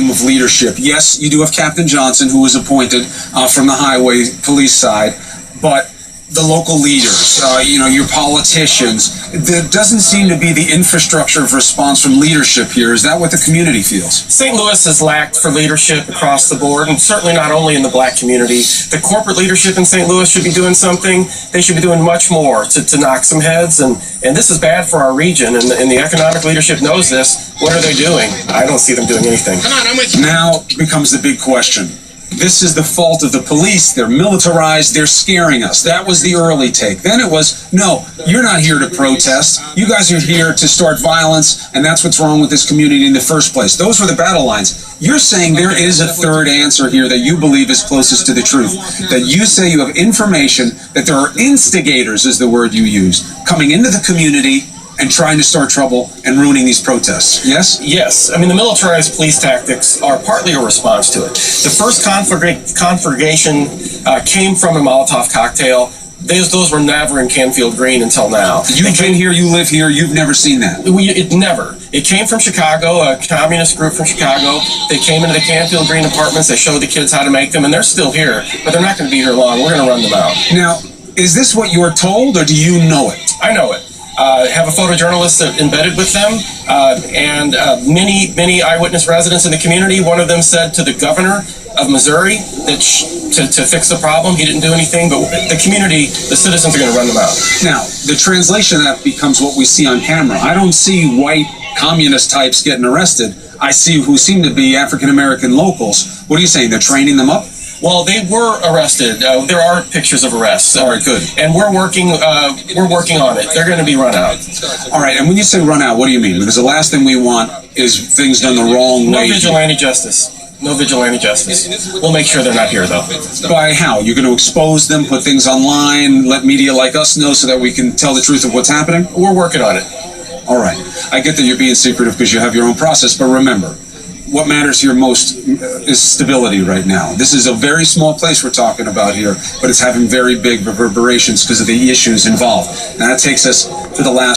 of leadership. Yes, you do have Captain Johnson, who was appointed from the highway police side, but the local leaders, your politicians, there doesn't seem to be the infrastructure of response from leadership here. Is that what the community feels? St. Louis has lacked for leadership across the board, and certainly not only in the black community. The corporate leadership in St. Louis should be doing something. They should be doing much more to knock some heads, and this is bad for our region, and the economic leadership knows this. What are they doing? I don't see them doing anything. Now becomes the big question. This is the fault of the police. They're militarized. They're scaring us. That was the early take. Then it was, no, you're not here to protest. You guys are here to start violence, and that's what's wrong with this community in the first place. Those were the battle lines. You're saying there is a third answer here that you believe is closest to the truth. That you say you have information that there are instigators, is the word you use, coming into the community and trying to start trouble and ruining these protests. Yes? Yes. I mean, the militarized police tactics are partly a response to it. The first conflagration came from a Molotov cocktail. Those were never in Canfield Green until now. You've been here, you live here, you've never seen that. It came from Chicago, a communist group from Chicago. They came into the Canfield Green apartments, they showed the kids how to make them, and they're still here, but they're not going to be here long. We're going to run them out. Now, is this what you're told, or do you know it? I know it. Have a photojournalist embedded with them, and many eyewitness residents in the community. One of them said to the governor of Missouri that to fix the problem, he didn't do anything, but the community, the citizens are going to run them out. Now, the translation of that becomes what we see on camera. I don't see white communist types getting arrested. I see who seem to be African-American locals. What are you saying? They're training them up? Well, they were arrested. There are pictures of arrests. All right, good. And we're working on it. They're going to be run out. All right, and when you say run out, what do you mean? Because the last thing we want is things done the wrong way. No vigilante justice. No vigilante justice. We'll make sure they're not here, though. By how? You're going to expose them, put things online, let media like us know so that we can tell the truth of what's happening? We're working on it. All right. I get that you're being secretive because you have your own process, but remember, what matters here most is stability right now. This is a very small place we're talking about here, but it's having very big reverberations because of the issues involved. And that takes us to the last